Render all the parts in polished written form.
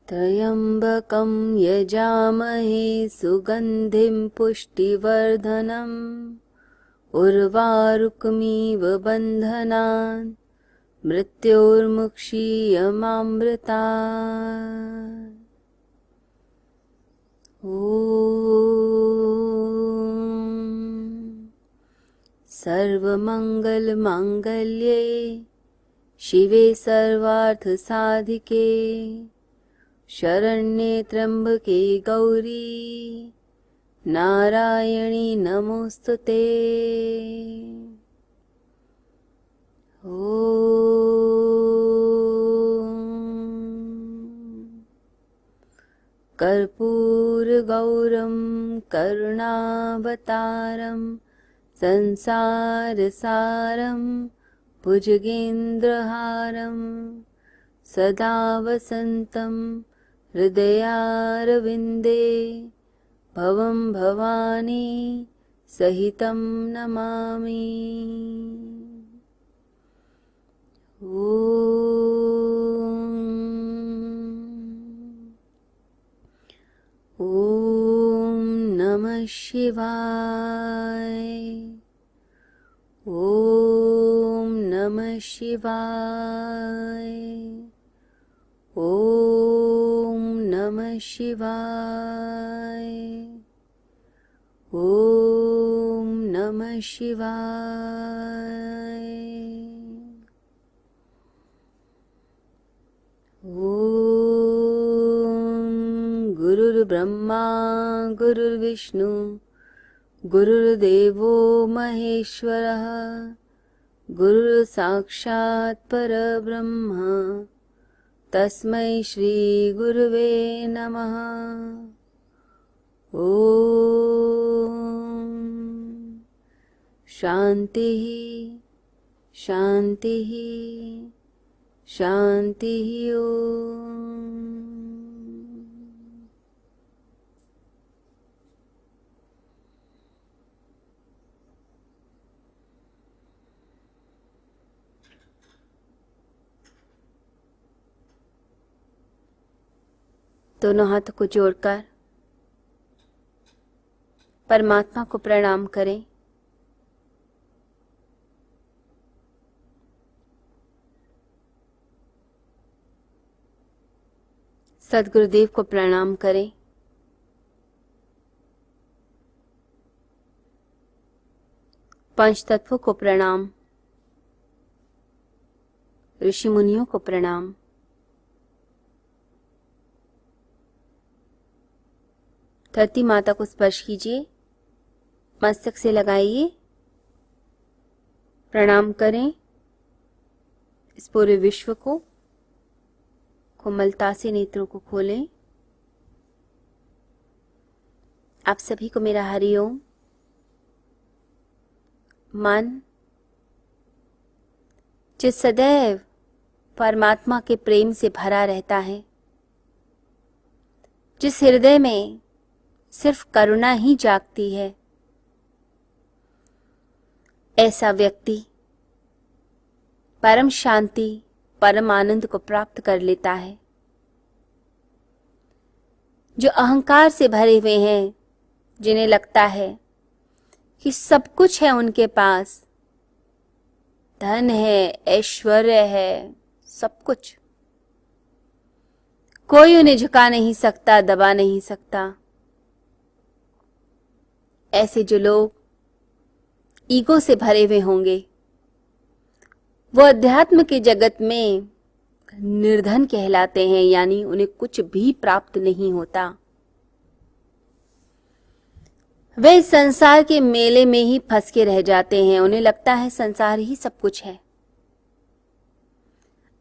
त्र्यम्बकं यजामहे सुगन्धिं पुष्टिवर्धनम् उर्वारुकमिव बन्धनान् मृत्योर्मुक्षीयमामृतात्। ॐ सर्वमङ्गलमाङ्गल्ये शिवे सर्वार्थसाधिके शरण्ये त्र्यम्बके गौरी नारायणी नमोस्तुते। ॐ कर्पूरगौरं करुणावतारं संसारसारं भुजगेन्द्रहारं सदा वसन्तं हृदयारविन्दे भवं भवानी सहितं नमामि। ॐ नमः शिवाय। ॐ नमः शिवाय। ॐ नमः शिवाय। ॐ नमः शिवाय। ॐ गुरुर्ब्रह्मा गुरुर्विष्णु गुरुर्देवो महेश्वरः गुरुर्साक्षात् परब्रह्म तस्मै श्री गुरुवे नमः। ॐ शान्तिः शान्तिः शान्तिः। ॐ दोनों हाथों को जोड़कर परमात्मा को प्रणाम करें। सद्गुरुदेव को प्रणाम करें। पंच तत्वों को प्रणाम। ऋषि मुनियों को प्रणाम। धरती माता को स्पर्श कीजिए, मस्तक से लगाइए, प्रणाम करें। इस पूरे विश्व को कोमलता से नेत्रों को खोलें। आप सभी को मेरा हरिओम। मन जो सदैव परमात्मा के प्रेम से भरा रहता है, जिस हृदय में सिर्फ करुणा ही जागती है, ऐसा व्यक्ति परम शांति परम आनंद को प्राप्त कर लेता है। जो अहंकार से भरे हुए हैं, जिन्हें लगता है कि सब कुछ है उनके पास, धन है, ऐश्वर्य है, सब कुछ, कोई उन्हें झुका नहीं सकता, दबा नहीं सकता। ऐसे जो लोग ईगो से भरे हुए होंगे, वो अध्यात्म के जगत में निर्धन कहलाते हैं, यानी उन्हें कुछ भी प्राप्त नहीं होता। वे संसार के मेले में ही फंस के रह जाते हैं। उन्हें लगता है संसार ही सब कुछ है।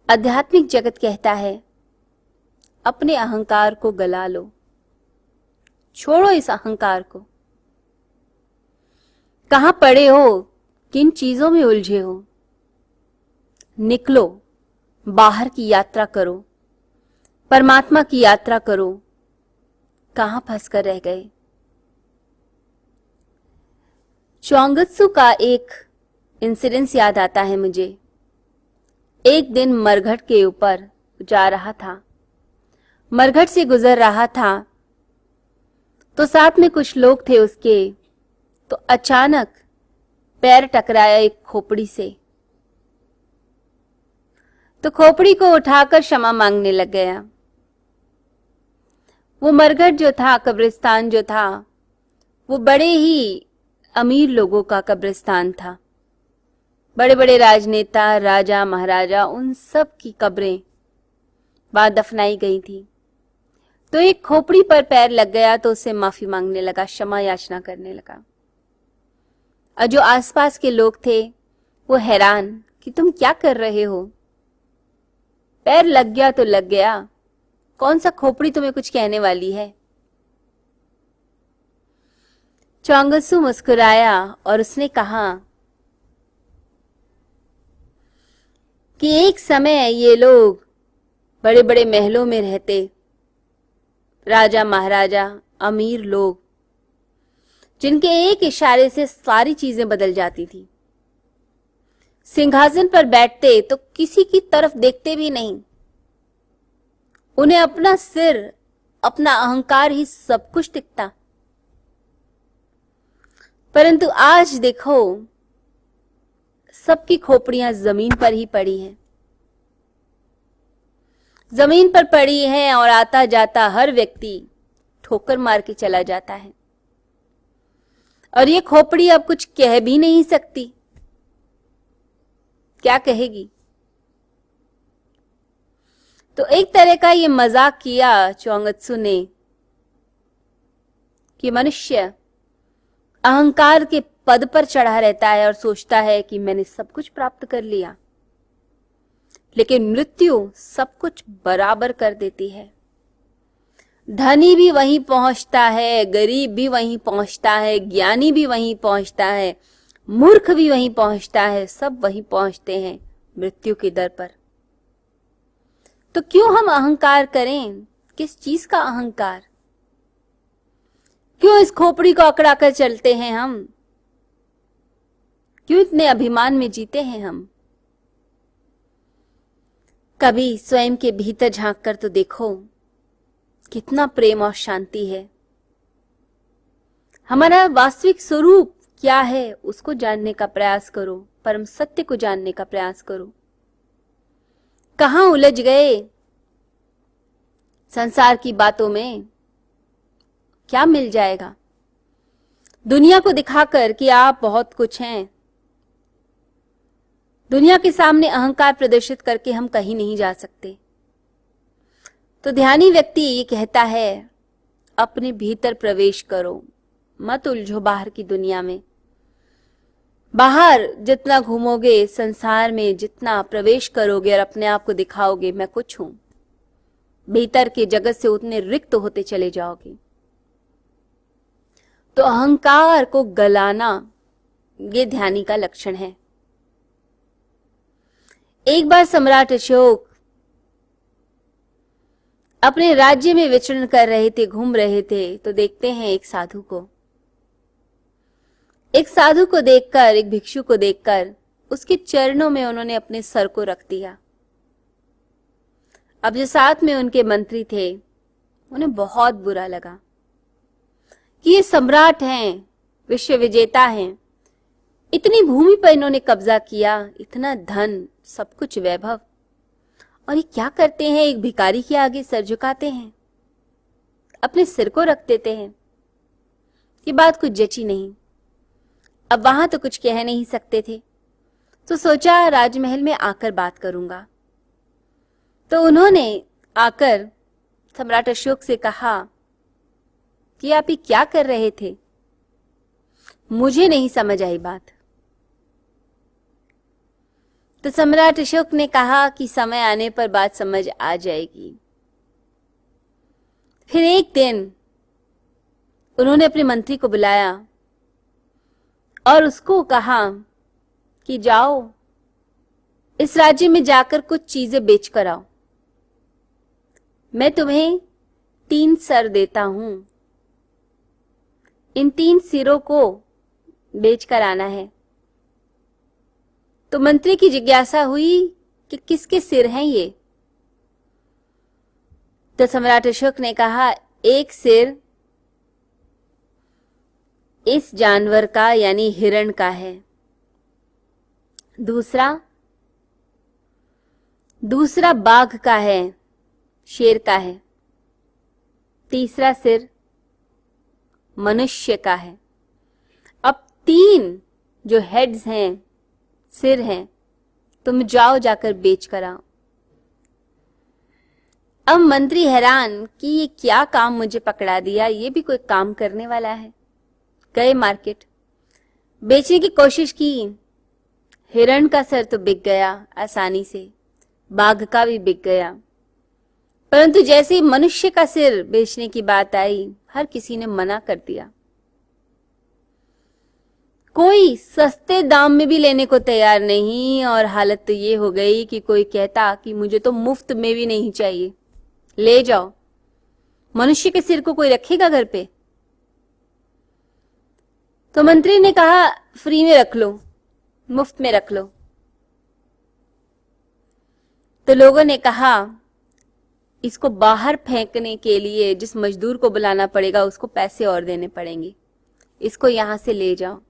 आध्यात्मिक जगत कहता है अपने अहंकार को गला लो, छोड़ो इस अहंकार को। कहां पड़े हो, किन चीजों में उलझे हो, निकलो, बाहर की यात्रा करो, परमात्मा की यात्रा करो। कहां फंस कर रह गए। चौंगत्सु का एक इंसिडेंस याद आता है मुझे। एक दिन मरघट के ऊपर जा रहा था। मरघट से गुजर रहा था तो साथ में कुछ लोग थे उसके, तो अचानक पैर टकराया एक खोपड़ी से, तो खोपड़ी को उठाकर क्षमा मांगने लग गया। वो मरघट जो था, कब्रिस्तान जो था, वो बड़े ही अमीर लोगों का कब्रिस्तान था। बड़े बड़े राजनेता, राजा महाराजा, उन सब की कब्रें वहां दफनाई गई थी। तो एक खोपड़ी पर पैर लग गया तो उससे माफी मांगने लगा, क्षमा याचना करने लगा। और जो आसपास के लोग थे वो हैरान कि तुम क्या कर रहे हो, पैर लग गया तो लग गया, कौन सा खोपड़ी तुम्हें कुछ कहने वाली है। चौंगत्सु मुस्कुराया और उसने कहा कि एक समय ये लोग बड़े बड़े महलों में रहते, राजा महाराजा, अमीर लोग, जिनके एक इशारे से सारी चीजें बदल जाती थी। सिंहासन पर बैठते तो किसी की तरफ देखते भी नहीं, उन्हें अपना सिर, अपना अहंकार ही सब कुछ दिखता। परंतु आज देखो, सबकी खोपड़ियां जमीन पर ही पड़ी हैं, जमीन पर पड़ी है और आता जाता हर व्यक्ति ठोकर मार के चला जाता है। और ये खोपड़ी अब कुछ कह भी नहीं सकती। क्या कहेगी? तो एक तरह का ये मजाक किया चौंगत्सु ने कि मनुष्य अहंकार के पद पर चढ़ा रहता है और सोचता है कि मैंने सब कुछ प्राप्त कर लिया, लेकिन मृत्यु सब कुछ बराबर कर देती है। धनी भी वहीं पहुंचता है, गरीब भी वहीं पहुंचता है, ज्ञानी भी वहीं पहुंचता है, मूर्ख भी वहीं पहुंचता है, सब वहीं पहुंचते हैं मृत्यु की दर पर। तो क्यों हम अहंकार करें? किस चीज का अहंकार? क्यों इस खोपड़ी को अकड़ा कर चलते हैं हम? क्यों इतने अभिमान में जीते हैं हम? कभी स्वयं के भीतर झांक कर तो देखो, कितना प्रेम और शांति है। हमारा वास्तविक स्वरूप क्या है उसको जानने का प्रयास करो, परम सत्य को जानने का प्रयास करो। कहां उलझ गए संसार की बातों में? क्या मिल जाएगा दुनिया को दिखाकर कि आप बहुत कुछ हैं? दुनिया के सामने अहंकार प्रदर्शित करके हम कहीं नहीं जा सकते। तो ध्यानी व्यक्ति ये कहता है, अपने भीतर प्रवेश करो, मत उलझो बाहर की दुनिया में। बाहर जितना घूमोगे, संसार में जितना प्रवेश करोगे और अपने आप को दिखाओगे मैं कुछ हूं, भीतर के जगत से उतने रिक्त होते चले जाओगे। तो अहंकार को गलाना ये ध्यानी का लक्षण है। एक बार सम्राट अशोक अपने राज्य में विचरण कर रहे थे, घूम रहे थे, तो देखते हैं एक साधु को देखकर, एक भिक्षु को देखकर उसके चरणों में उन्होंने अपने सर को रख दिया। अब जो साथ में उनके मंत्री थे उन्हें बहुत बुरा लगा कि ये सम्राट हैं, विश्व विजेता हैं, इतनी भूमि पर इन्होंने कब्जा किया, इतना धन, सब कुछ वैभव, और ये क्या करते हैं? एक भिखारी के आगे सर झुकाते हैं, अपने सिर को रख देते हैं। ये बात कुछ जची नहीं। अब वहां तो कुछ कह नहीं सकते थे, तो सोचा राजमहल में आकर बात करूंगा। तो उन्होंने आकर सम्राट अशोक से कहा कि आप ये क्या कर रहे थे? मुझे नहीं समझ आई बात। तो सम्राट अशोक ने कहा कि समय आने पर बात समझ आ जाएगी। फिर एक दिन उन्होंने अपने मंत्री को बुलाया और उसको कहा कि जाओ इस राज्य में जाकर कुछ चीजें बेच कर आओ, मैं तुम्हें 3 सर देता हूं, इन 3 सिरों को बेच कर आना है। तो मंत्री की जिज्ञासा हुई कि किसके सिर हैं ये? तो सम्राट अशोक ने कहा, एक सिर इस जानवर का यानी हिरण का है, दूसरा बाघ का है, शेर का है, तीसरा सिर मनुष्य का है। अब 3 जो हेड्स हैं, सिर हैं, तुम जाओ जाकर बेच कर आओ। अब मंत्री हैरान कि ये क्या काम मुझे पकड़ा दिया, ये भी कोई काम करने वाला है। गए मार्केट, बेचने की कोशिश की। हिरण का सर तो बिक गया आसानी से, बाघ का भी बिक गया, परंतु जैसे ही मनुष्य का सिर बेचने की बात आई, हर किसी ने मना कर दिया। कोई सस्ते दाम में भी लेने को तैयार नहीं, और हालत तो ये हो गई कि कोई कहता कि मुझे तो मुफ्त में भी नहीं चाहिए, ले जाओ। मनुष्य के सिर को कोई रखेगा घर पे? तो मंत्री ने कहा, फ्री में रख लो, मुफ्त में रख लो। तो लोगों ने कहा, इसको बाहर फेंकने के लिए जिस मजदूर को बुलाना पड़ेगा उसको पैसे और देने पड़ेंगे, इसको यहां से ले जाओ।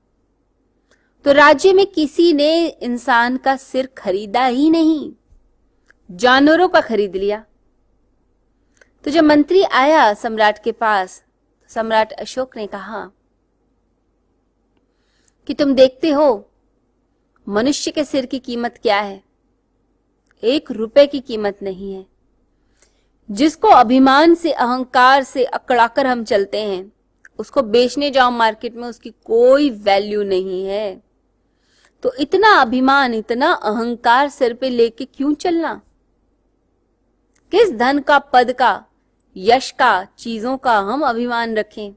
तो राज्य में किसी ने इंसान का सिर खरीदा ही नहीं, जानवरों का खरीद लिया। तो जब मंत्री आया सम्राट के पास, सम्राट अशोक ने कहा कि तुम देखते हो मनुष्य के सिर की कीमत क्या है, 1 रुपए की कीमत नहीं है। जिसको अभिमान से, अहंकार से अकड़ाकर हम चलते हैं, उसको बेचने जाओ मार्केट में, उसकी कोई वैल्यू नहीं है। तो इतना अभिमान, इतना अहंकार सिर पे लेके क्यों चलना? किस धन का, पद का, यश का, चीजों का हम अभिमान रखें?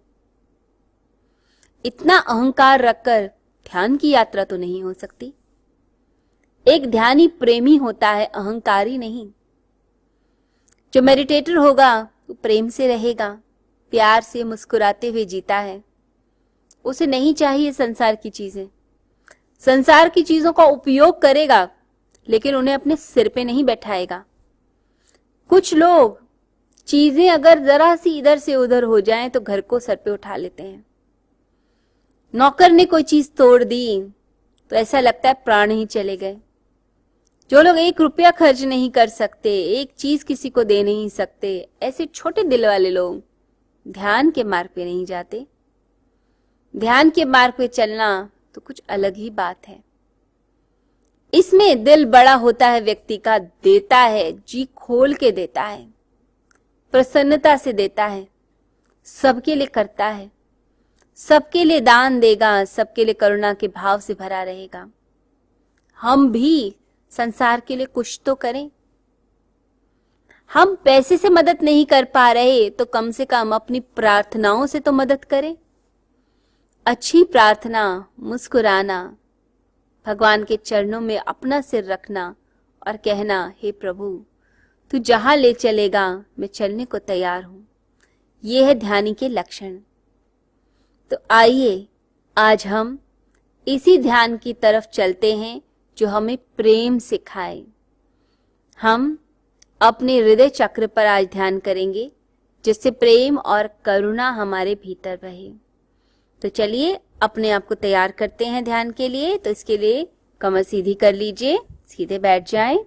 इतना अहंकार रखकर ध्यान की यात्रा तो नहीं हो सकती। एक ध्यानी प्रेमी होता है, अहंकारी नहीं। जो मेडिटेटर होगा वो प्रेम से रहेगा, प्यार से, मुस्कुराते हुए जीता है। उसे नहीं चाहिए संसार की चीजें। संसार की चीजों का उपयोग करेगा, लेकिन उन्हें अपने सिर पे नहीं बैठाएगा। कुछ लोग चीजें अगर जरा सी इधर से उधर हो जाएं तो घर को सर पे उठा लेते हैं। नौकर ने कोई चीज तोड़ दी तो ऐसा लगता है प्राण ही चले गए। जो लोग 1 रुपया खर्च नहीं कर सकते, एक चीज किसी को दे नहीं सकते, ऐसे छोटे दिल वाले लोग ध्यान के मार्ग पे नहीं जाते। ध्यान के मार्ग पे चलना तो कुछ अलग ही बात है। इसमें दिल बड़ा होता है व्यक्ति का, देता है, जी खोल के देता है, प्रसन्नता से देता है, सबके लिए करता है, सबके लिए दान देगा, सबके लिए करुणा के भाव से भरा रहेगा। हम भी संसार के लिए कुछ तो करें। हम पैसे से मदद नहीं कर पा रहे तो कम से कम अपनी प्रार्थनाओं से तो मदद करें। अच्छी प्रार्थना, मुस्कुराना, भगवान के चरणों में अपना सिर रखना और कहना, हे प्रभु तू जहां ले चलेगा मैं चलने को तैयार हूं। ये है ध्यानी के लक्षण। तो आइए आज हम इसी ध्यान की तरफ चलते हैं जो हमें प्रेम सिखाए। हम अपने हृदय चक्र पर आज ध्यान करेंगे, जिससे प्रेम और करुणा हमारे भीतर रहे। तो चलिए अपने आप को तैयार करते हैं ध्यान के लिए। तो इसके लिए कमर सीधी कर लीजिए, सीधे बैठ जाएं।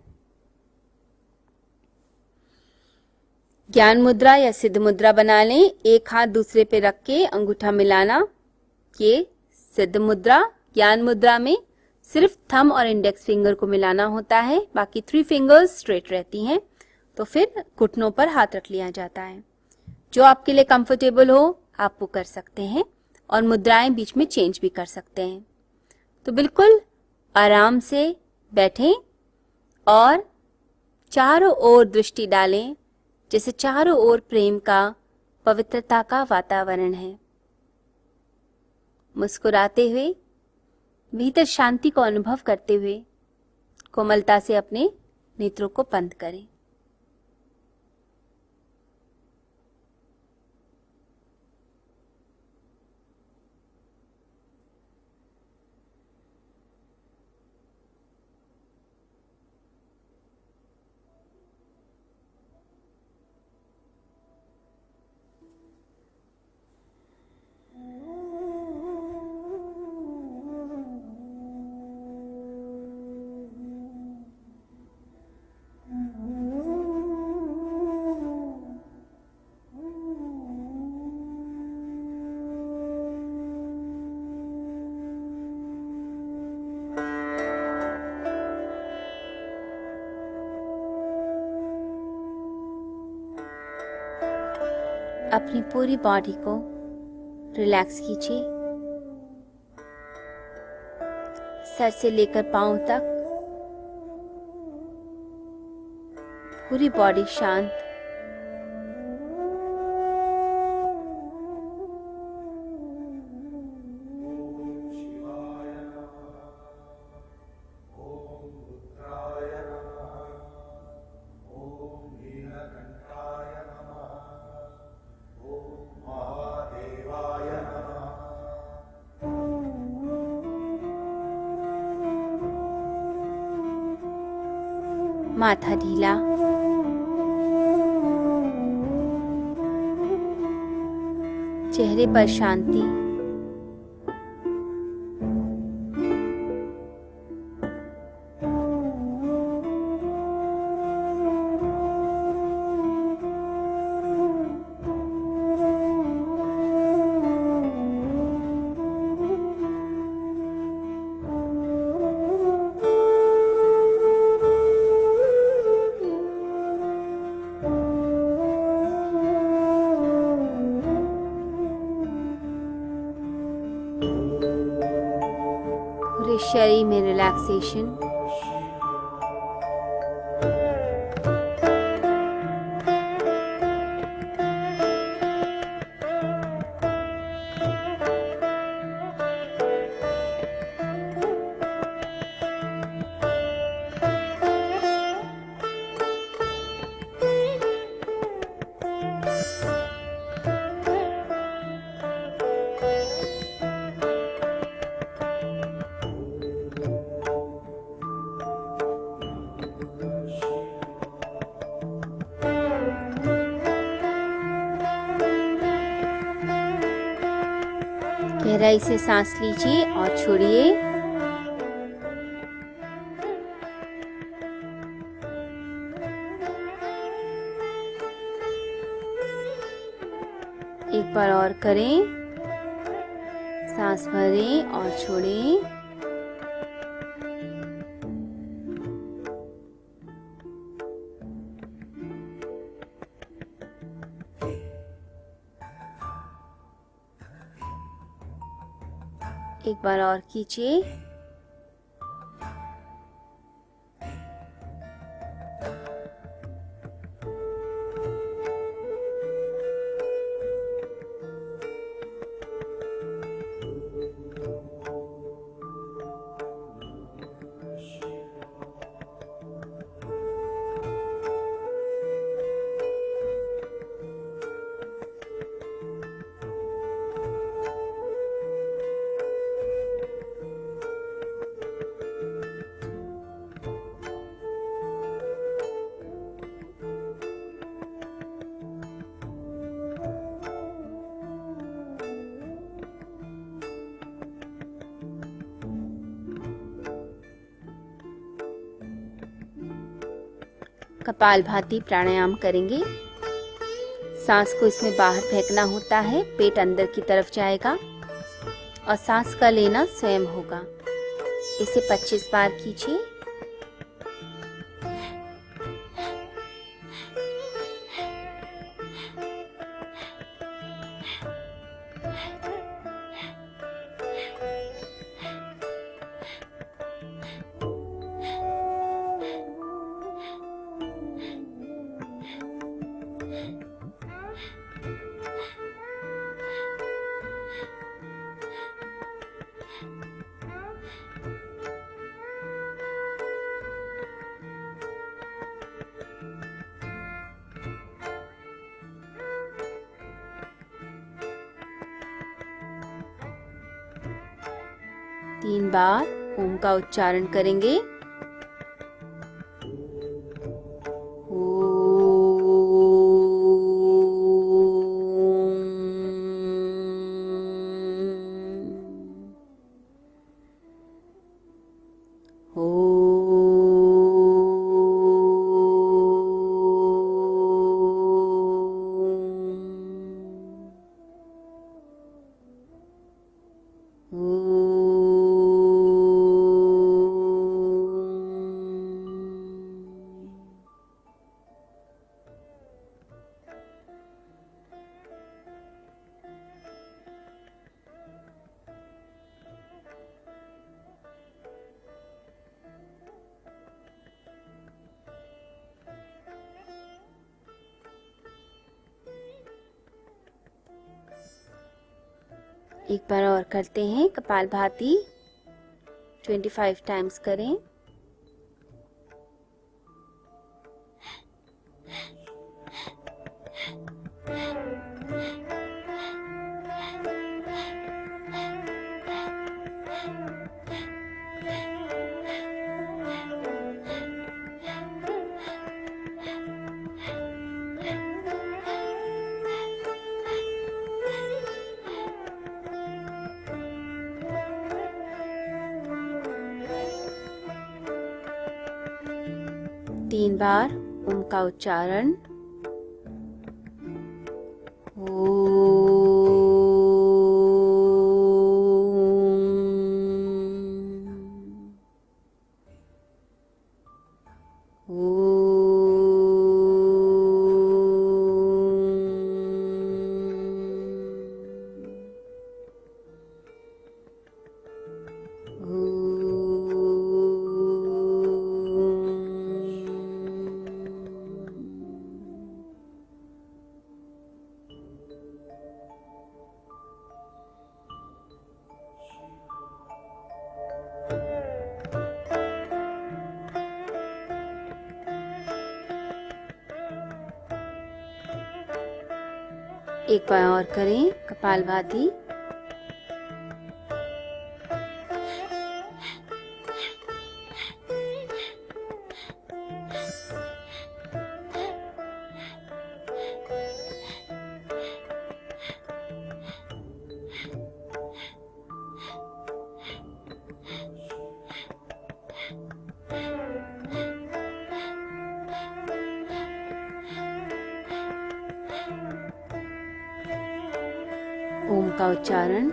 ज्ञान मुद्रा या सिद्ध मुद्रा बना लें। एक हाथ दूसरे पे रख के अंगूठा मिलाना, ये सिद्ध मुद्रा। ज्ञान मुद्रा में सिर्फ थंब और इंडेक्स फिंगर को मिलाना होता है, बाकी 3 फिंगर्स स्ट्रेट रहती हैं। तो फिर घुटनों पर हाथ रख लिया जाता है। जो आपके लिए कंफर्टेबल हो आप वो कर सकते हैं, और मुद्राएं बीच में चेंज भी कर सकते हैं। तो बिल्कुल आराम से बैठें और चारों ओर दृष्टि डालें, जैसे चारों ओर प्रेम का, पवित्रता का वातावरण है। मुस्कुराते हुए, भीतर शांति को अनुभव करते हुए कोमलता से अपने नेत्रों को बंद करें। अपनी पूरी बॉडी को रिलैक्स कीजिए, सर से लेकर पांव तक पूरी बॉडी शांत। माथा ढीला, चेहरे पर शांति। पूरे शरीर में रिलैक्सेशन। गहराई से सांस लीजिए और छोड़िए। एक बार और करें, सांस भरें और छोड़ें। एक बार और कीजिए। कपालभाति प्राणायाम करेंगे। सांस को इसमें बाहर फेंकना होता है, पेट अंदर की तरफ जाएगा और सांस का लेना स्वयं होगा। इसे 25 बार कीजिए। तीन बार ओम का उच्चारण करेंगे। एक बार और करते हैं कपालभाति 25 टाइम्स करें। तीन बार ओम का उच्चारण। एक बार और करें कपालभाति। ओम का उच्चारण।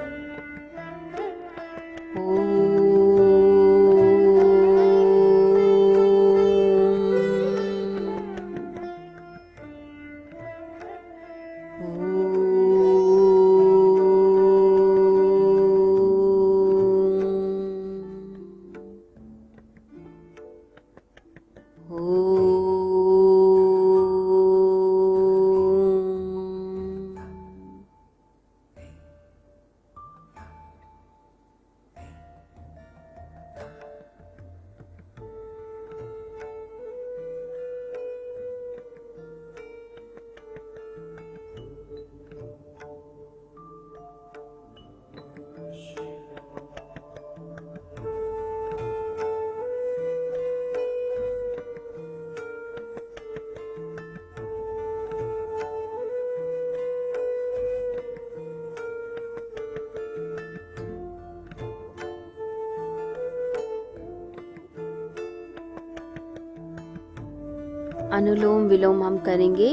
अनुलोम विलोम हम करेंगे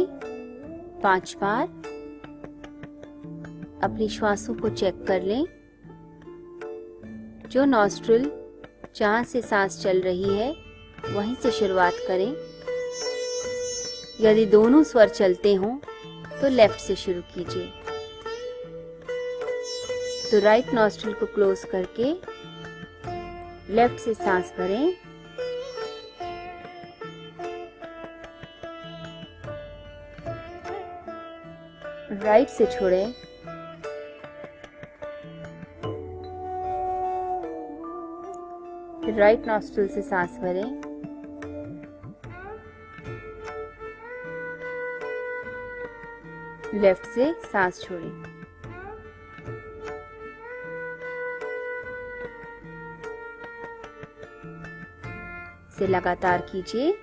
5 बार। अपनी श्वासों को चेक कर लें। जो नॉस्ट्रिल जहाँ से सांस चल रही है वहीं से शुरुआत करें। यदि दोनों स्वर चलते हों तो लेफ्ट से शुरू कीजिए। तो राइट नॉस्ट्रिल को क्लोज करके लेफ्ट से सांस भरें। राइट से छोड़ें। फिर राइट नॉस्ट्रिल से सांस भरें। लेफ्ट से सांस छोड़ें। इसे लगातार कीजिए।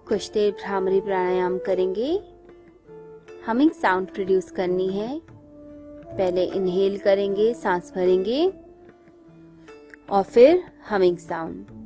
कुछ देर भ्रामरी प्राणायाम करेंगे। हमिंग साउंड प्रोड्यूस करनी है। पहले इनहेल करेंगे, सांस भरेंगे और फिर हमिंग साउंड।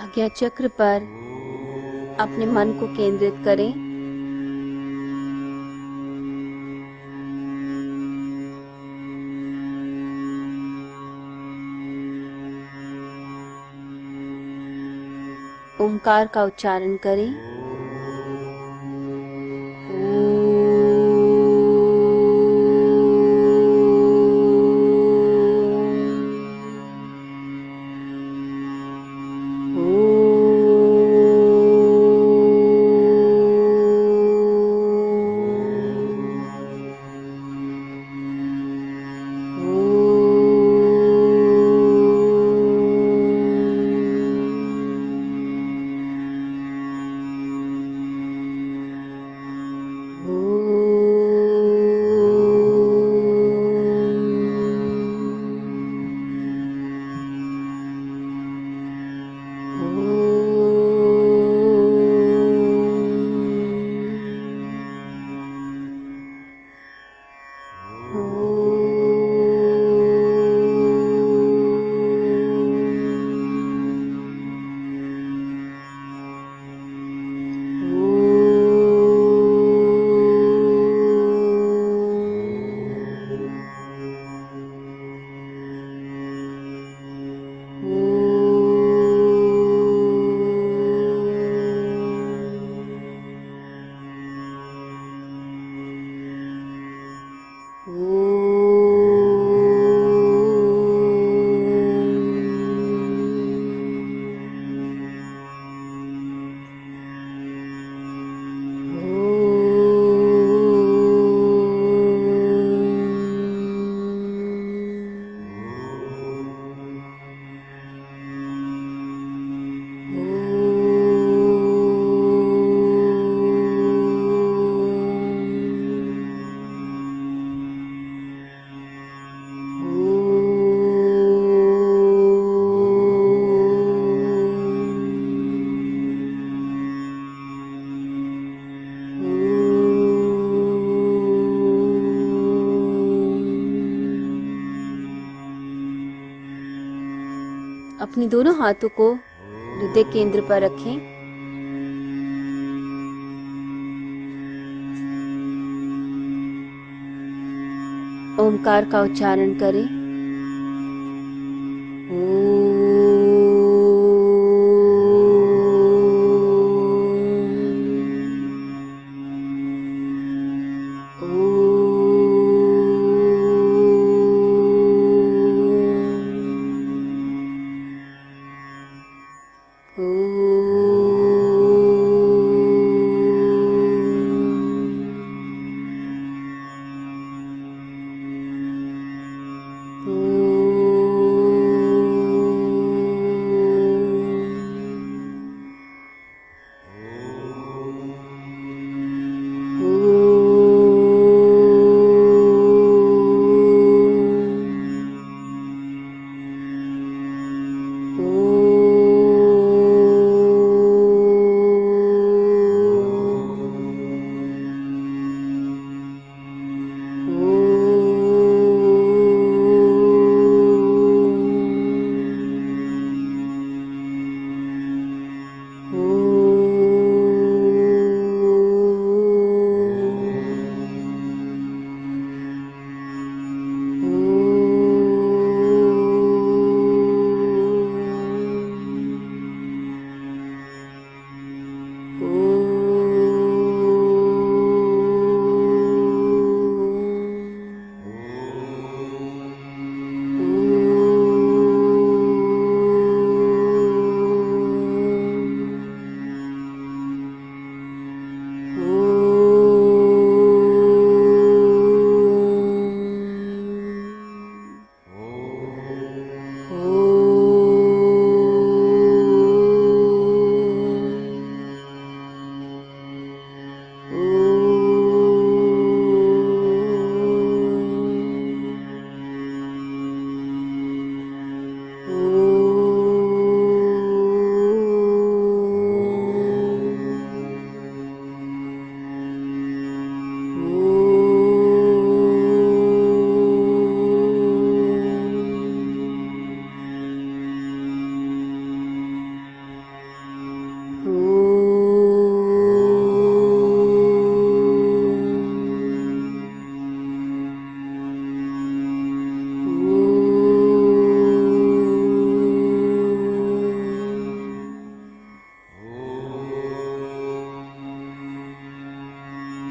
आज्ञा चक्र पर अपने मन को केंद्रित करें। ओंकार का उच्चारण करें। अपनी दोनों हाथों को हृदय केंद्र पर रखें। ओमकार का उच्चारण करें।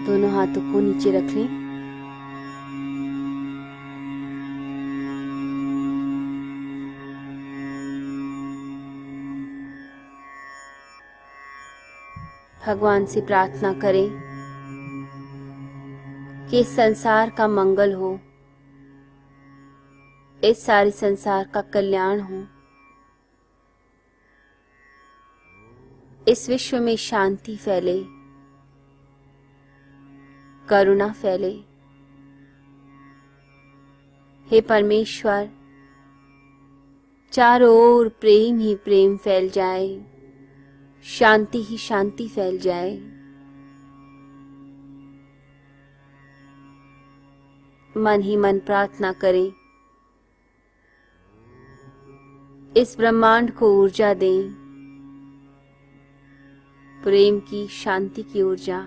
दोनों हाथों को नीचे रख लें। भगवान से प्रार्थना करें कि इस संसार का मंगल हो, इस सारे संसार का कल्याण हो, इस विश्व में शांति फैले, करुणा फैले। हे परमेश्वर, चारों ओर प्रेम ही प्रेम फैल जाए, शांति ही शांति फैल जाए। मन ही मन प्रार्थना करें, इस ब्रह्मांड को ऊर्जा दें, प्रेम की, शांति की ऊर्जा।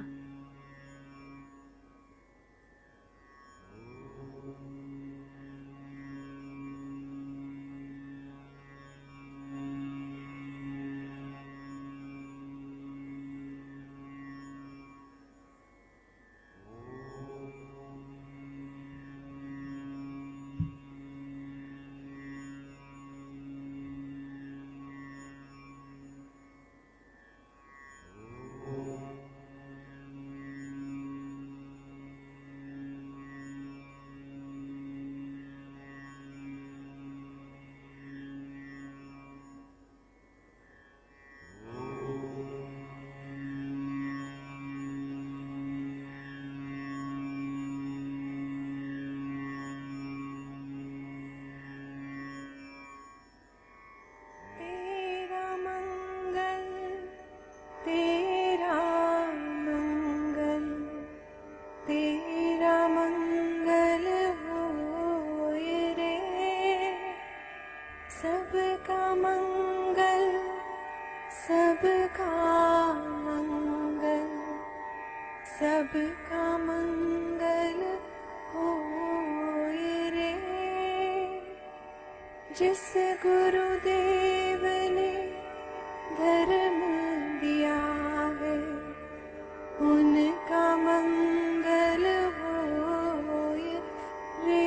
सबका मंगल, सबका मंगल, सबका मंगल होए रे। जिस गुरुदेव ने धर्म दिया है, उनका मंगल होए रे।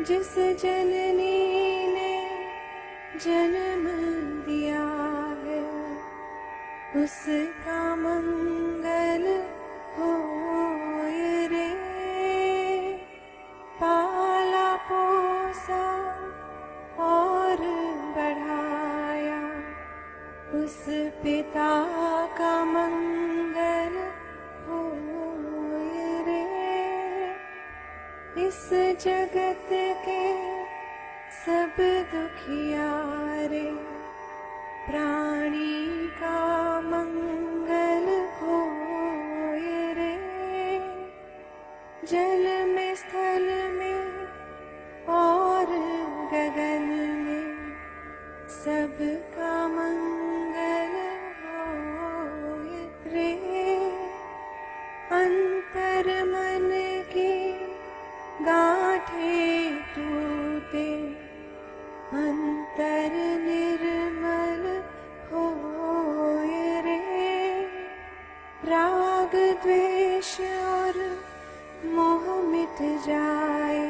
जिस जननी ने जन्म दिया है, उसका मंगल होए रे। पाला पोसा और बढ़ाया, उस पिता का मंगल होए रे। इस जगत के सब दुखियारे प्राणी का मंगल होए रे। जल में, स्थल में और गगन में सबका मंगल होए रे। अंतर मन की गांठें टूटे, अंतर निर्मल होए रे। राग द्वेष और मोह मिट जाए,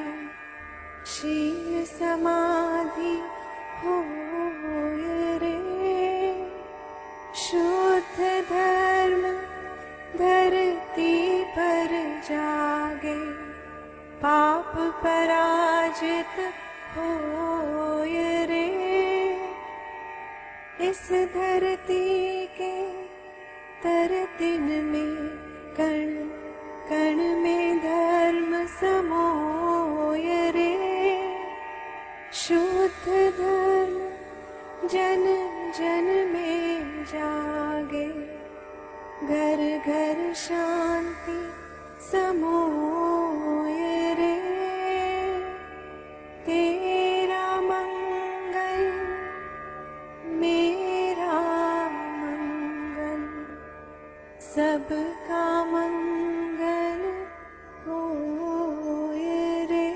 शील समाधि होए रे। शुद्ध धर्म धरती पर जागे, पाप पराजित होए रे। इस धरती के तरतिन में कण कण में धर्म समोए रे। शुद्ध धर्म जन जन में जागे, घर घर शांति समोए रे। तेरा मंगल मेरा मंगल, सबका मंगल होए रे।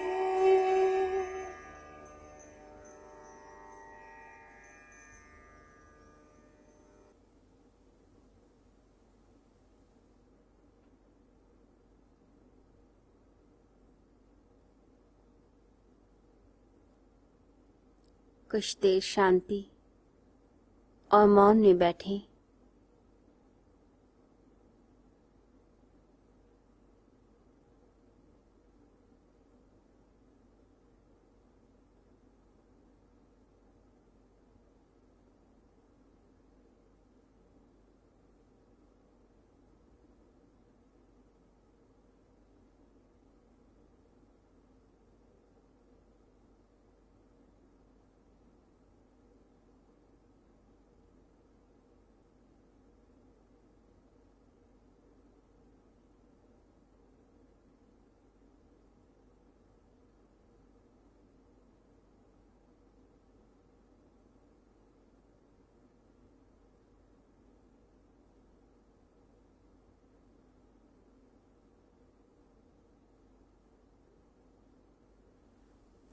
कुछ देर शांति और मौन में बैठे।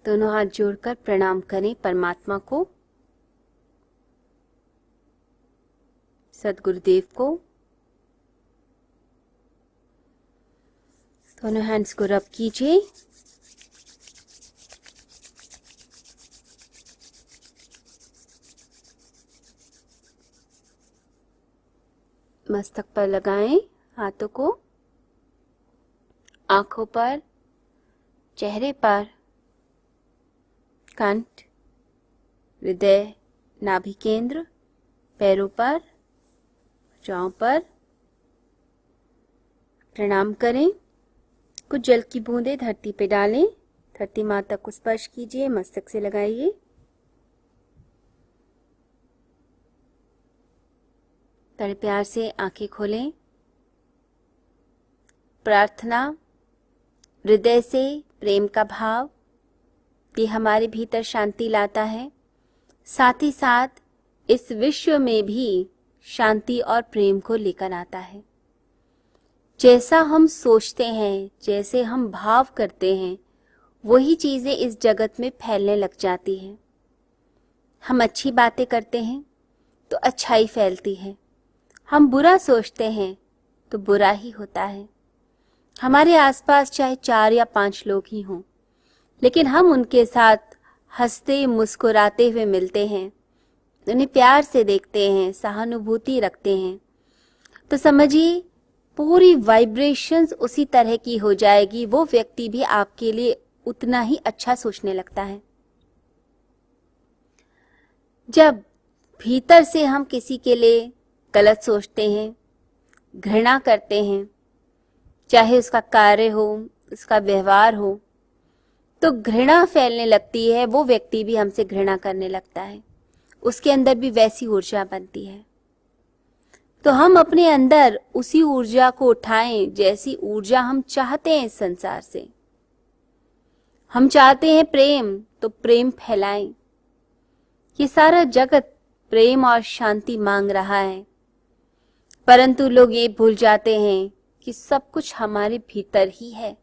दोनों हाथ जोड़कर प्रणाम करें परमात्मा को, सद्गुरुदेव को। दोनों हैंड्स को रब कीजिए। मस्तक पर लगाएं हाथों को, आंखों पर, चेहरे पर, कंठ, हृदय, नाभि केंद्र, पैरों पर, जांघों पर प्रणाम करें। कुछ जल की बूंदें धरती पे डालें, धरती माता को स्पर्श कीजिए, मस्तक से लगाइए। बड़े प्यार से आंखें खोलें। प्रार्थना, हृदय से प्रेम का भाव ये हमारे भीतर शांति लाता है, साथ ही साथ इस विश्व में भी शांति और प्रेम को लेकर आता है। जैसा हम सोचते हैं, जैसे हम भाव करते हैं, वही चीजें इस जगत में फैलने लग जाती हैं। हम अच्छी बातें करते हैं तो अच्छाई फैलती है, हम बुरा सोचते हैं तो बुरा ही होता है। हमारे आसपास चाहे 4 या 5 लोग ही हों, लेकिन हम उनके साथ हंसते मुस्कुराते हुए मिलते हैं, उन्हें प्यार से देखते हैं, सहानुभूति रखते हैं, तो समझिए पूरी वाइब्रेशंस उसी तरह की हो जाएगी। वो व्यक्ति भी आपके लिए उतना ही अच्छा सोचने लगता है। जब भीतर से हम किसी के लिए गलत सोचते हैं, घृणा करते हैं, चाहे उसका कार्य हो, उसका व्यवहार हो, तो घृणा फैलने लगती है। वो व्यक्ति भी हमसे घृणा करने लगता है, उसके अंदर भी वैसी ऊर्जा बनती है। तो हम अपने अंदर उसी ऊर्जा को उठाएं जैसी ऊर्जा हम चाहते हैं इस संसार से। हम चाहते हैं प्रेम, तो प्रेम फैलाएं। ये सारा जगत प्रेम और शांति मांग रहा है, परंतु लोग ये भूल जाते हैं कि सब कुछ हमारे भीतर ही है।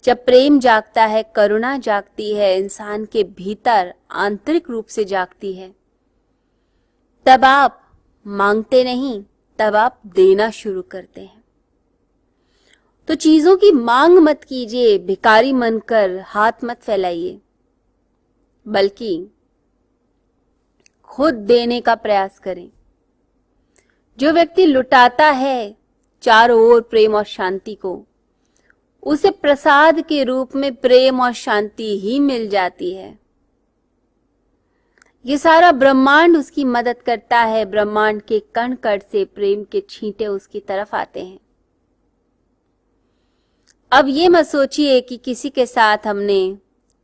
जब प्रेम जागता है, करुणा जागती है, इंसान के भीतर आंतरिक रूप से जागती है, तब आप मांगते नहीं, तब आप देना शुरू करते हैं। तो चीजों की मांग मत कीजिए, भिखारी बनकर हाथ मत फैलाइए, बल्कि खुद देने का प्रयास करें। जो व्यक्ति लुटाता है चारों ओर प्रेम और शांति को, उसे प्रसाद के रूप में प्रेम और शांति ही मिल जाती है। ये सारा ब्रह्मांड उसकी मदद करता है। ब्रह्मांड के कण कण से प्रेम के छींटे उसकी तरफ आते हैं। अब ये मत सोचिए कि किसी के साथ हमने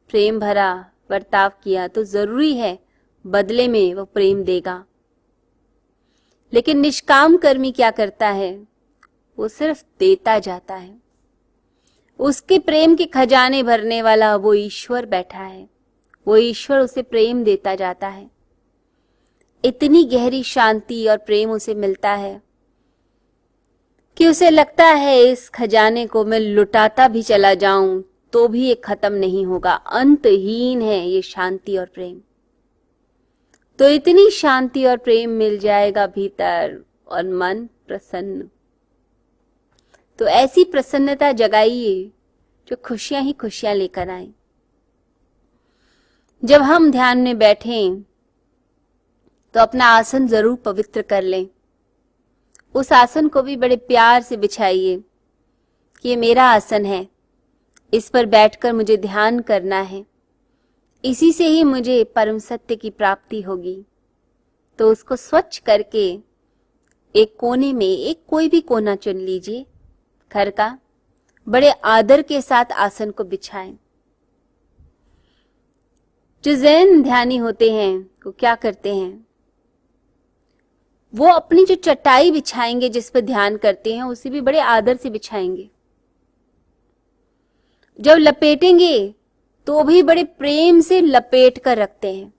प्रेम भरा बर्ताव किया तो जरूरी है बदले में वो प्रेम देगा। लेकिन निष्काम कर्मी क्या करता है? वो सिर्फ देता जाता है। उसके प्रेम के खजाने भरने वाला वो ईश्वर बैठा है। वो ईश्वर उसे प्रेम देता जाता है। इतनी गहरी शांति और प्रेम उसे मिलता है कि उसे लगता है इस खजाने को मैं लुटाता भी चला जाऊं तो भी ये खत्म नहीं होगा, अंतहीन है ये शांति और प्रेम। तो इतनी शांति और प्रेम मिल जाएगा भीतर और मन प्रसन्न। तो ऐसी प्रसन्नता जगाइए जो खुशियां ही खुशियां लेकर आए। जब हम ध्यान में बैठें तो अपना आसन जरूर पवित्र कर लें। उस आसन को भी बड़े प्यार से बिछाइए कि ये मेरा आसन है, इस पर बैठकर मुझे ध्यान करना है, इसी से ही मुझे परम सत्य की प्राप्ति होगी। तो उसको स्वच्छ करके एक कोने में, एक कोई भी कोना चुन लीजिए घर का, बड़े आदर के साथ आसन को बिछाएं। जो ज़ैन ध्यानी होते हैं वो क्या करते हैं? वो अपनी जो चटाई बिछाएंगे जिस पर ध्यान करते हैं उसे भी बड़े आदर से बिछाएंगे। जब लपेटेंगे तो भी बड़े प्रेम से लपेट कर रखते हैं।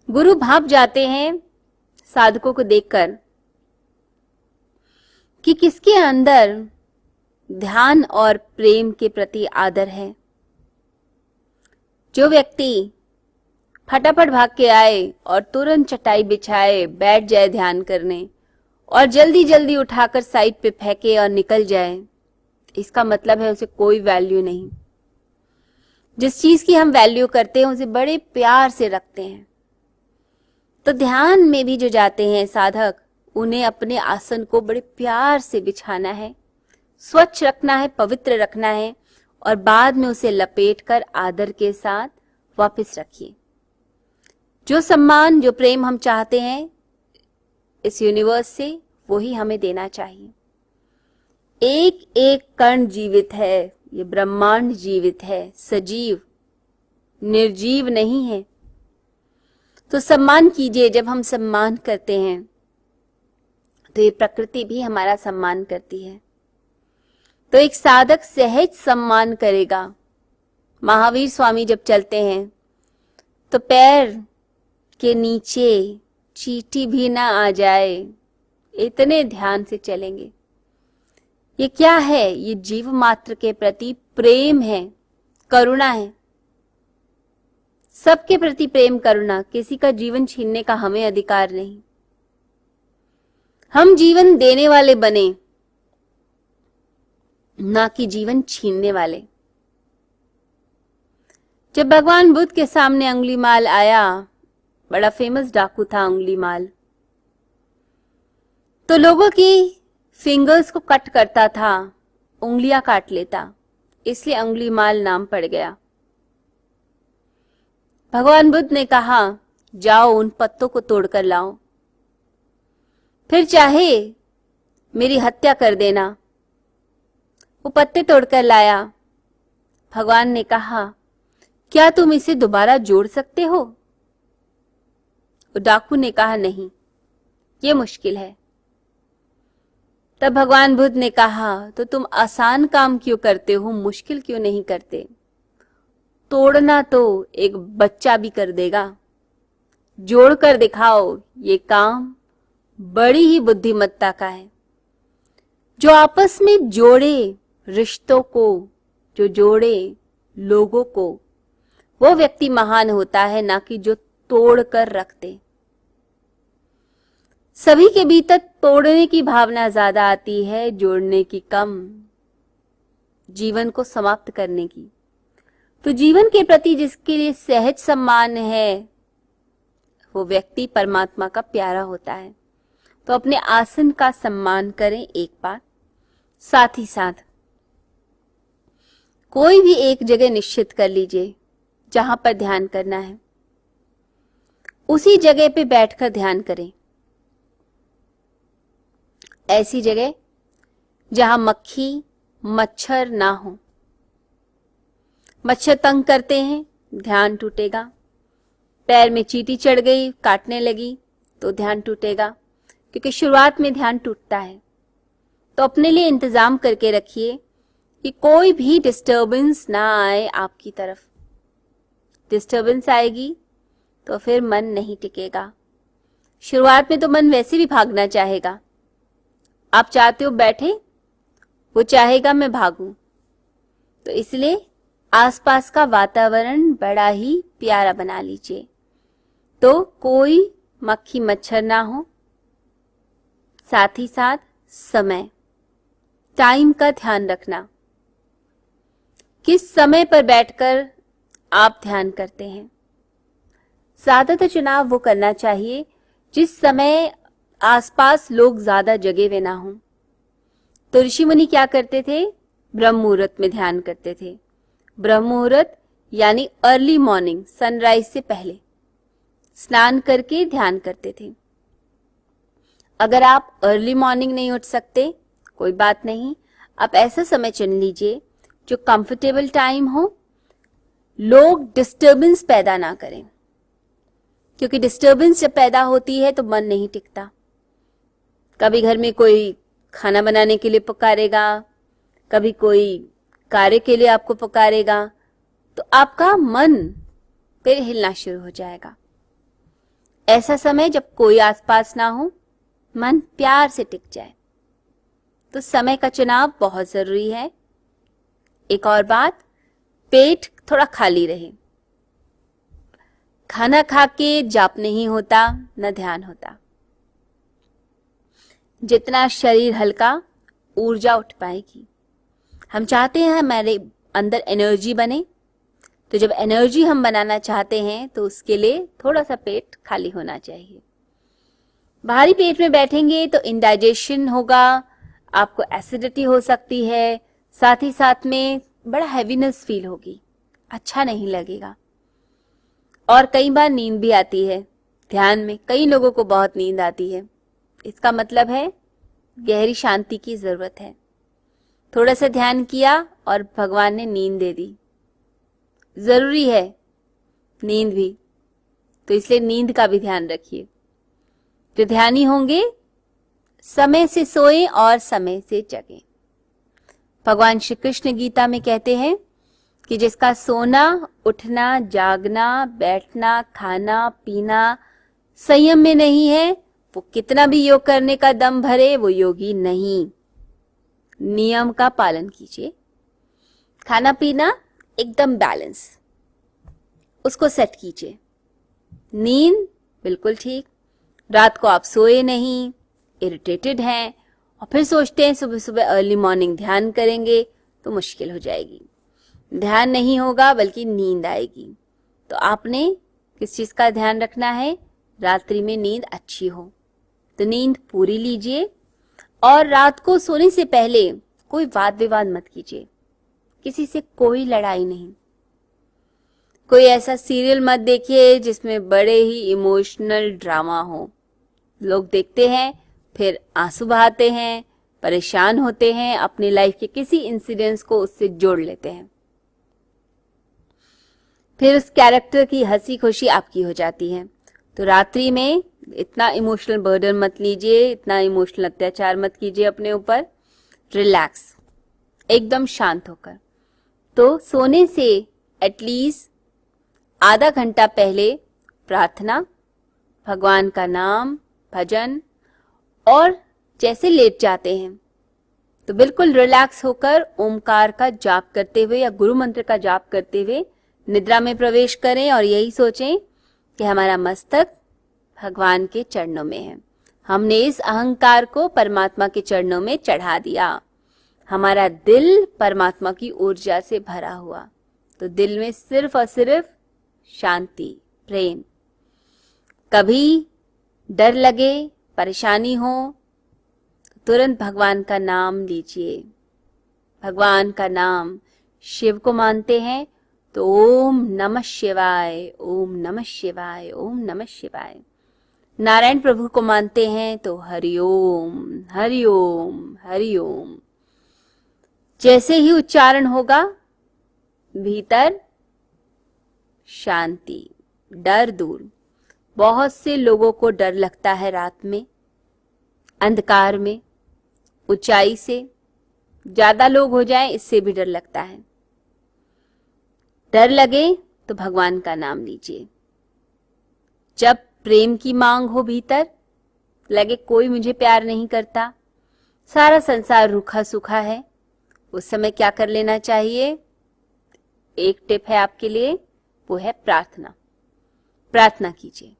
गुरु भाप जाते हैं साधकों को देखकर कि किसके अंदर ध्यान और प्रेम के प्रति आदर है। जो व्यक्ति फटाफट भाग के आए और तुरंत चटाई बिछाए बैठ जाए ध्यान करने और जल्दी जल्दी उठाकर साइड पे फेंके और निकल जाए, इसका मतलब है उसे कोई वैल्यू नहीं। जिस चीज की हम वैल्यू करते हैं उसे बड़े प्यार से रखते हैं। तो ध्यान में भी जो जाते हैं साधक, उन्हें अपने आसन को बड़े प्यार से बिछाना है, स्वच्छ रखना है, पवित्र रखना है और बाद में उसे लपेट कर आदर के साथ वापस रखिए। जो सम्मान, जो प्रेम हम चाहते हैं इस यूनिवर्स से, वो ही हमें देना चाहिए। एक एक कण जीवित है, ये ब्रह्मांड जीवित है, सजीव, निर्जीव नहीं है। तो सम्मान कीजिए। जब हम सम्मान करते हैं तो ये प्रकृति भी हमारा सम्मान करती है। तो एक साधक सहज सम्मान करेगा महावीर स्वामी जब चलते हैं तो पैर के नीचे चींटी भी ना आ जाए, इतने ध्यान से चलेंगे। ये क्या है? ये जीव मात्र के प्रति प्रेम है, करुणा है। सबके प्रति प्रेम करुणा, किसी का जीवन छीनने का हमें अधिकार नहीं। हम जीवन देने वाले बने, ना कि जीवन छीनने वाले। जब भगवान बुद्ध के सामने अंगुलीमाल आया, बड़ा फेमस डाकू था अंगुलीमाल, तो लोगों की फिंगर्स को कट करता था, उंगलियां काट लेता, इसलिए अंगुलीमाल नाम पड़ गया। भगवान बुद्ध ने कहा, जाओ उन पत्तों को तोड़कर लाओ, फिर चाहे मेरी हत्या कर देना। वो पत्ते तोड़कर लाया। भगवान ने कहा, क्या तुम इसे दोबारा जोड़ सकते हो? डाकू ने कहा, नहीं, ये मुश्किल है। तब भगवान बुद्ध ने कहा, तो तुम आसान काम क्यों करते हो, मुश्किल क्यों नहीं करते? तोड़ना तो एक बच्चा भी कर देगा, जोड़ कर दिखाओ, ये काम बड़ी ही बुद्धिमत्ता का है। जो आपस में जोड़े रिश्तों को, जो जोड़े लोगों को, वो व्यक्ति महान होता है, ना कि जो तोड़ कर रखते। सभी के भीतर तोड़ने की भावना ज्यादा आती है, जोड़ने की कम, जीवन को समाप्त करने की। तो जीवन के प्रति जिसके लिए सहज सम्मान है, वो व्यक्ति परमात्मा का प्यारा होता है। तो अपने आसन का सम्मान करें एक बार। साथ ही साथ कोई भी एक जगह निश्चित कर लीजिए जहां पर ध्यान करना है, उसी जगह पे बैठकर ध्यान करें। ऐसी जगह जहां मक्खी मच्छर ना हो। मच्छर तंग करते हैं, ध्यान टूटेगा। पैर में चींटी चढ़ गई, काटने लगी, तो ध्यान टूटेगा, क्योंकि शुरुआत में ध्यान टूटता है। तो अपने लिए इंतजाम करके रखिए कि कोई भी डिस्टर्बेंस ना आए आपकी तरफ। डिस्टर्बेंस आएगी तो फिर मन नहीं टिकेगा। शुरुआत में तो मन वैसे भी भागना चाहेगा। आप चाहते हो बैठे, वो चाहेगा मैं भागूं। तो इसलिए आसपास का वातावरण बड़ा ही प्यारा बना लीजिए, तो कोई मक्खी मच्छर ना हो। साथ ही साथ समय, टाइम का ध्यान रखना। किस समय पर बैठकर आप ध्यान करते हैं? ज्यादातर चुनाव वो करना चाहिए जिस समय आसपास लोग ज्यादा जगे हुए ना हों। तो ऋषि मुनि क्या करते थे? ब्रह्म मुहूर्त में ध्यान करते थे। ब्रह्म मुहूर्त यानी अर्ली मॉर्निंग, सनराइज से पहले स्नान करके ध्यान करते थे। अगर आप अर्ली मॉर्निंग नहीं उठ सकते, कोई बात नहीं, आप ऐसा समय चुन लीजिए जो कंफर्टेबल टाइम हो, लोग डिस्टर्बेंस पैदा ना करें, क्योंकि डिस्टर्बेंस जब पैदा होती है तो मन नहीं टिकता। कभी घर में कोई खाना बनाने के लिए पुकारेगा, कभी कोई कार्य के लिए आपको पुकारेगा, तो आपका मन फिर हिलना शुरू हो जाएगा। ऐसा समय जब कोई आसपास ना हो, मन प्यार से टिक जाए। तो समय का चुनाव बहुत जरूरी है। एक और बात, पेट थोड़ा खाली रहे। खाना खा के जाप नहीं होता, न ध्यान होता। जितना शरीर हल्का, ऊर्जा उठ पाएगी। हम चाहते हैं हमारे अंदर एनर्जी बने, तो जब एनर्जी हम बनाना चाहते हैं तो उसके लिए थोड़ा सा पेट खाली होना चाहिए। भारी पेट में बैठेंगे तो इंडाइजेशन होगा, आपको एसिडिटी हो सकती है, साथ ही साथ में बड़ा हैवीनेस फील होगी, अच्छा नहीं लगेगा। और कई बार नींद भी आती है। ध्यान में कई लोगों को बहुत नींद आती है। इसका मतलब है गहरी शांति की जरूरत है। थोड़ा सा ध्यान किया और भगवान ने नींद दे दी। जरूरी है नींद भी, तो इसलिए नींद का भी ध्यान रखिए। जो ध्यानी होंगे समय से सोएं और समय से जगें। भगवान श्री कृष्ण गीता में कहते हैं कि जिसका सोना, उठना, जागना, बैठना, खाना, पीना संयम में नहीं है, वो कितना भी योग करने का दम भरे, वो योगी नहीं। नियम का पालन कीजिए। खाना पीना एकदम बैलेंस, उसको सेट कीजिए। नींद बिल्कुल ठीक। रात को आप सोए नहीं, इरिटेटेड हैं और फिर सोचते हैं सुबह सुबह अर्ली मॉर्निंग ध्यान करेंगे, तो मुश्किल हो जाएगी। ध्यान नहीं होगा बल्कि नींद आएगी। तो आपने किस चीज का ध्यान रखना है? रात्रि में नींद अच्छी हो, तो नींद पूरी लीजिए। और रात को सोने से पहले कोई वाद विवाद मत कीजिए, किसी से कोई लड़ाई नहीं। कोई ऐसा सीरियल मत देखिए जिसमें बड़े ही इमोशनल ड्रामा हो। लोग देखते हैं, फिर आंसू बहाते हैं, परेशान होते हैं, अपनी लाइफ के किसी इंसिडेंट्स को उससे जोड़ लेते हैं, फिर उस कैरेक्टर की हंसी खुशी आपकी हो जाती है। तो रात्रि में इतना इमोशनल बर्डन मत लीजिए, इतना इमोशनल अत्याचार मत कीजिए अपने ऊपर। रिलैक्स, एकदम शांत होकर। तो सोने से एटलीस्ट आधा घंटा पहले प्रार्थना, भगवान का नाम, भजन, और जैसे लेट जाते हैं तो बिल्कुल रिलैक्स होकर ओमकार का जाप करते हुए या गुरु मंत्र का जाप करते हुए निद्रा में प्रवेश करें और यही सोचें कि हमारा मस्तक भगवान के चरणों में है। हमने इस अहंकार को परमात्मा के चरणों में चढ़ा दिया। हमारा दिल परमात्मा की ऊर्जा से भरा हुआ, तो दिल में सिर्फ और सिर्फ शांति, प्रेम। कभी डर लगे, परेशानी हो, तुरंत भगवान का नाम लीजिए। भगवान का नाम, शिव को मानते हैं तो ओम नमः शिवाय, ओम नमः शिवाय, ओम नमः शिवाय। नारायण प्रभु को मानते हैं तो हरिओम हरिओम हरिओम। जैसे ही उच्चारण होगा, भीतर शांति, डर दूर। बहुत से लोगों को डर लगता है रात में, अंधकार में, ऊंचाई से। ज्यादा लोग हो जाएं इससे भी डर लगता है। डर लगे तो भगवान का नाम लीजिए। जब प्रेम की मांग हो, भीतर लगे कोई मुझे प्यार नहीं करता, सारा संसार रूखा सूखा है, उस समय क्या कर लेना चाहिए? एक टिप है आपके लिए, वो है प्रार्थना। प्रार्थना कीजिए,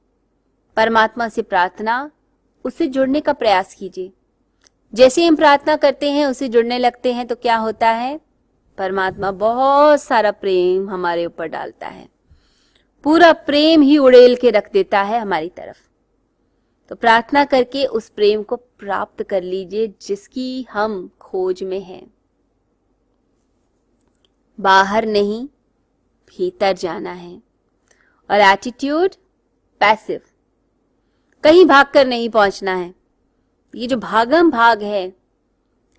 परमात्मा से प्रार्थना, उससे जुड़ने का प्रयास कीजिए। जैसे हम प्रार्थना करते हैं, उससे जुड़ने लगते हैं, तो क्या होता है? परमात्मा बहुत सारा प्रेम हमारे ऊपर डालता है, पूरा प्रेम ही उड़ेल के रख देता है हमारी तरफ। तो प्रार्थना करके उस प्रेम को प्राप्त कर लीजिए जिसकी हम खोज में हैं। बाहर नहीं, भीतर जाना है। और एटीट्यूड पैसिव, कहीं भागकर नहीं पहुंचना है। ये जो भागम भाग है,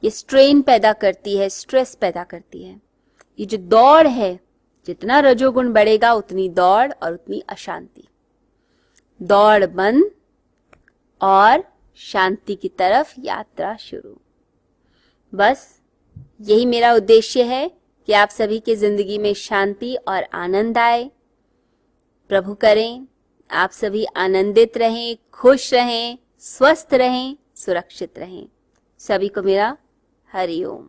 ये स्ट्रेन पैदा करती है, स्ट्रेस पैदा करती है। ये जो दौड़ है, जितना रजोगुण बढ़ेगा उतनी दौड़ और उतनी अशांति। दौड़ बंद और शांति की तरफ यात्रा शुरू। बस यही मेरा उद्देश्य है कि आप सभी के जिंदगी में शांति और आनंद आए। प्रभु करें आप सभी आनंदित रहें, खुश रहें, स्वस्थ रहें, सुरक्षित रहें। सभी को मेरा हरि ओम।